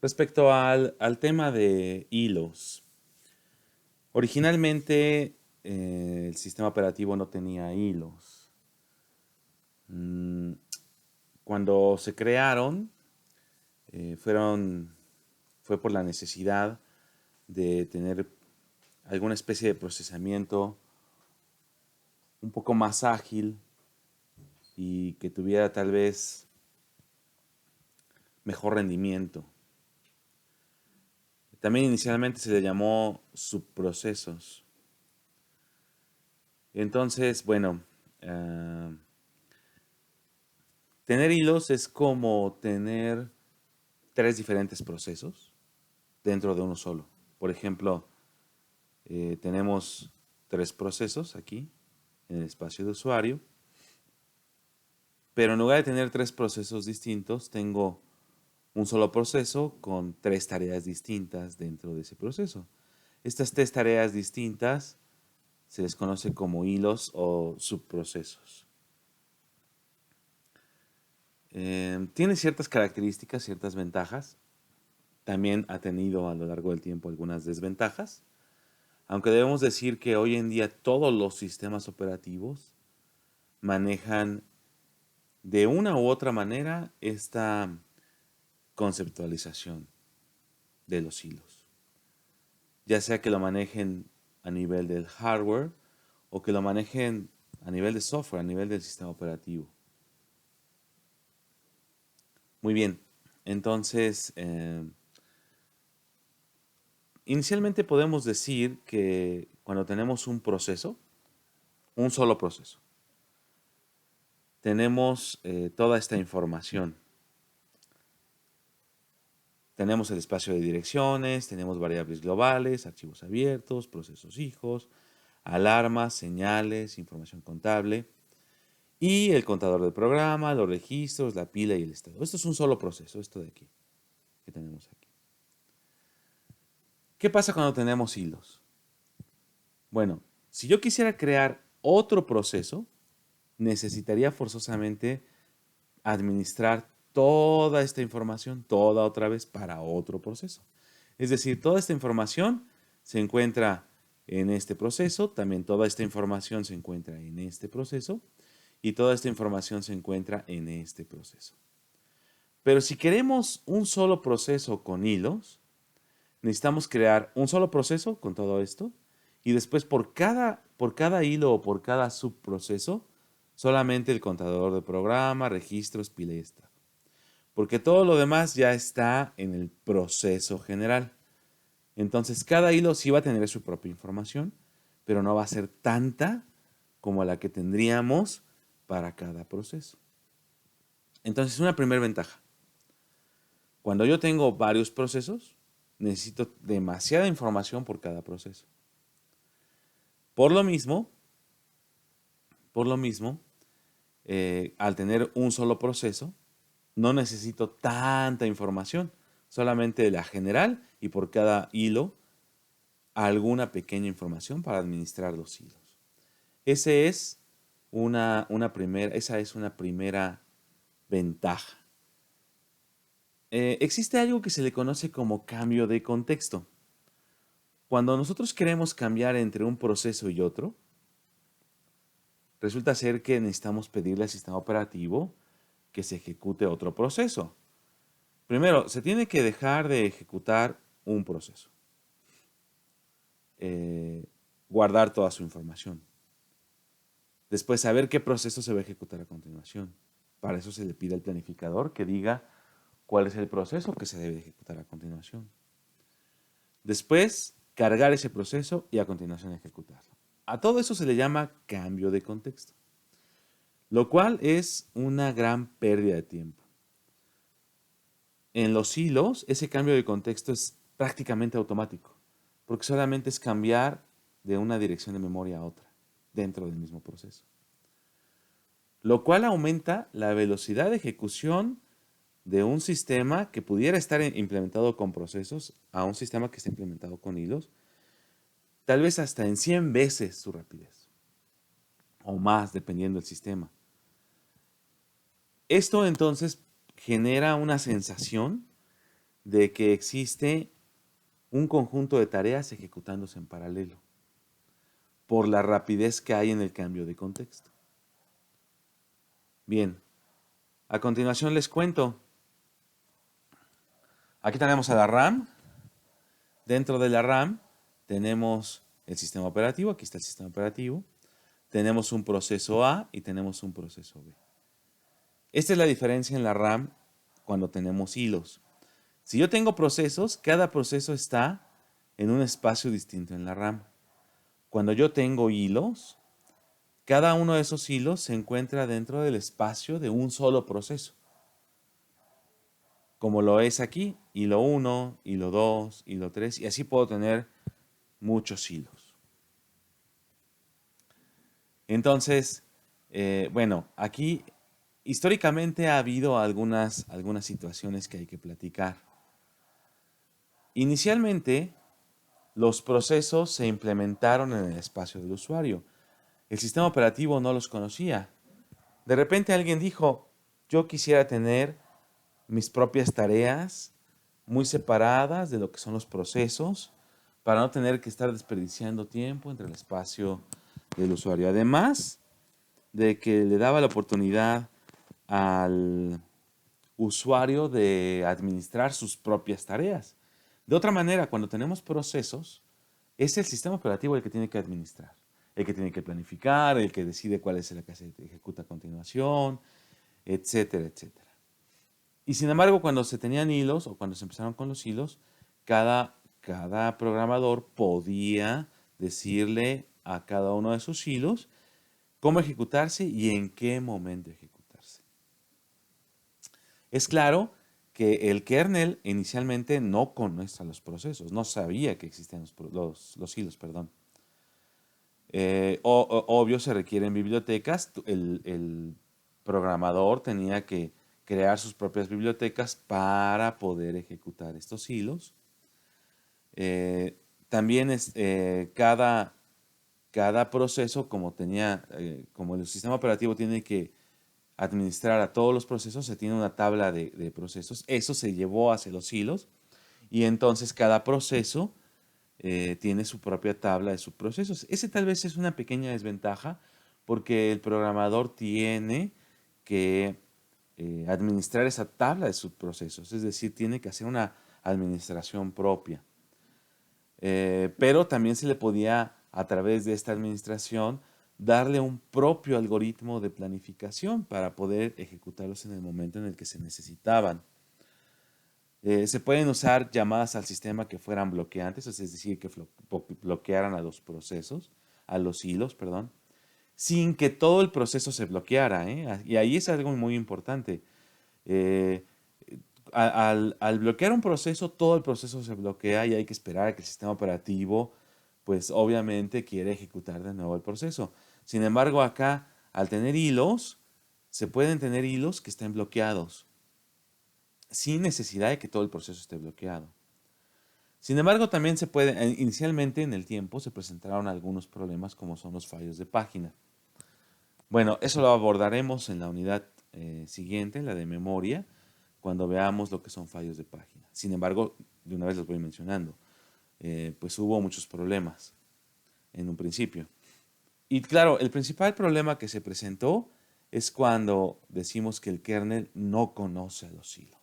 Respecto al tema de hilos, originalmente el sistema operativo no tenía hilos. Mm, Cuando se crearon, eh, fueron, fue por la necesidad de tener alguna especie de procesamiento un poco más ágil y que tuviera tal vez mejor rendimiento. También inicialmente se le llamó subprocesos. Entonces, bueno, ah, tener hilos es como tener tres diferentes procesos dentro de uno solo. Por ejemplo, tenemos tres procesos aquí en el espacio de usuario, pero en lugar de tener tres procesos distintos, tengo un solo proceso con tres tareas distintas dentro de ese proceso. Estas tres tareas distintas se les conoce como hilos o subprocesos. Tiene ciertas características, ciertas ventajas. También ha tenido a lo largo del tiempo algunas desventajas, aunque debemos decir que hoy en día todos los sistemas operativos manejan de una u otra manera esta conceptualización de los hilos, ya sea que lo manejen a nivel del hardware o que lo manejen a nivel de software, a nivel del sistema operativo. Muy bien, entonces inicialmente podemos decir que cuando tenemos un proceso, un solo proceso, tenemos toda esta información. Tenemos el espacio de direcciones, tenemos variables globales, archivos abiertos, procesos hijos, alarmas, señales, información contable y el contador del programa, los registros, la pila y el estado. Esto es un solo proceso, esto de aquí, que tenemos aquí. ¿Qué pasa cuando tenemos hilos? Bueno, si yo quisiera crear otro proceso, necesitaría forzosamente administrar toda esta información, toda otra vez para otro proceso. Es decir, toda esta información se encuentra en este proceso, también toda esta información se encuentra en este proceso y toda esta información se encuentra en este proceso. Pero si queremos un solo proceso con hilos, necesitamos crear un solo proceso con todo esto y después por cada hilo o por cada subproceso, solamente el contador de programa, registros, pila y estado. Porque todo lo demás ya está en el proceso general. Entonces, cada hilo sí va a tener su propia información, pero no va a ser tanta como la que tendríamos para cada proceso. Entonces, una primera ventaja. Cuando yo tengo varios procesos, necesito demasiada información por cada proceso. Por lo mismo, al tener un solo proceso, no necesito tanta información, solamente la general y por cada hilo alguna pequeña información para administrar los hilos. Ese es esa es una primera ventaja. Existe algo que se le conoce como cambio de contexto. Cuando nosotros queremos cambiar entre un proceso y otro, resulta ser que necesitamos pedirle al sistema operativo que se ejecute otro proceso. Primero, se tiene que dejar de ejecutar un proceso. Eh, Guardar toda su información. Después, saber qué proceso se va a ejecutar a continuación. Para eso se le pide al planificador que diga cuál es el proceso que se debe ejecutar a continuación. Después, cargar ese proceso y a continuación ejecutarlo. A todo eso se le llama cambio de contexto, lo cual es una gran pérdida de tiempo. En los hilos, ese cambio de contexto es prácticamente automático, porque solamente es cambiar de una dirección de memoria a otra dentro del mismo proceso, lo cual aumenta la velocidad de ejecución de un sistema que pudiera estar implementado con procesos a un sistema que está implementado con hilos, tal vez hasta en 100 veces su rapidez, o más, dependiendo del sistema. Esto entonces genera una sensación de que existe un conjunto de tareas ejecutándose en paralelo, por la rapidez que hay en el cambio de contexto. Bien, a continuación les cuento. Aquí tenemos a la RAM. Dentro de la RAM tenemos el sistema operativo, aquí está el sistema operativo. Tenemos un proceso A y tenemos un proceso B. Esta es la diferencia en la RAM cuando tenemos hilos. Si yo tengo procesos, cada proceso está en un espacio distinto en la RAM. Cuando yo tengo hilos, cada uno de esos hilos se encuentra dentro del espacio de un solo proceso. Como lo es aquí, hilo 1, hilo 2, hilo 3, y así puedo tener muchos hilos. Entonces, bueno, aquí históricamente ha habido algunas situaciones que hay que platicar. Inicialmente, los procesos se implementaron en el espacio del usuario. El sistema operativo no los conocía. De repente alguien dijo, yo quisiera tener mis propias tareas muy separadas de lo que son los procesos para no tener que estar desperdiciando tiempo entre el espacio del usuario. Además de que le daba la oportunidad al usuario de administrar sus propias tareas. De otra manera, cuando tenemos procesos, es el sistema operativo el que tiene que administrar, el que tiene que planificar, el que decide cuál es la que se ejecuta a continuación, etcétera, etcétera. Y sin embargo, cuando se tenían hilos o cuando se empezaron con los hilos, cada programador podía decirle a cada uno de sus hilos cómo ejecutarse y en qué momento ejecutarse. Es claro que el kernel inicialmente no conoce los procesos, no sabía que existían los hilos, perdón. Obvio, se requieren bibliotecas. El programador tenía que crear sus propias bibliotecas para poder ejecutar estos hilos. También cada proceso, como el sistema operativo tiene que administrar a todos los procesos, se tiene una tabla de procesos. Eso se llevó hacia los hilos y entonces cada proceso tiene su propia tabla de subprocesos. Ese tal vez es una pequeña desventaja porque el programador tiene que administrar esa tabla de subprocesos, es decir, tiene que hacer una administración propia. Pero también se le podía, a través de esta administración, darle un propio algoritmo de planificación para poder ejecutarlos en el momento en el que se necesitaban. Se pueden usar llamadas al sistema que fueran bloqueantes, es decir, que bloquearan a los procesos, a los hilos, perdón, sin que todo el proceso se bloqueara, ¿eh? Y ahí es algo muy importante. Eh, al bloquear un proceso, todo el proceso se bloquea y hay que esperar a que el sistema operativo, pues obviamente quiere ejecutar de nuevo el proceso. Sin embargo, acá, al tener hilos, se pueden tener hilos que estén bloqueados, sin necesidad de que todo el proceso esté bloqueado. Sin embargo, también se puede, inicialmente en el tiempo se presentaron algunos problemas como son los fallos de página. Bueno, eso lo abordaremos en la unidad siguiente, la de memoria, cuando veamos lo que son fallos de página. Sin embargo, de una vez los voy mencionando, pues hubo muchos problemas en un principio. Y claro, el principal problema que se presentó es cuando decimos que el kernel no conoce a los hilos.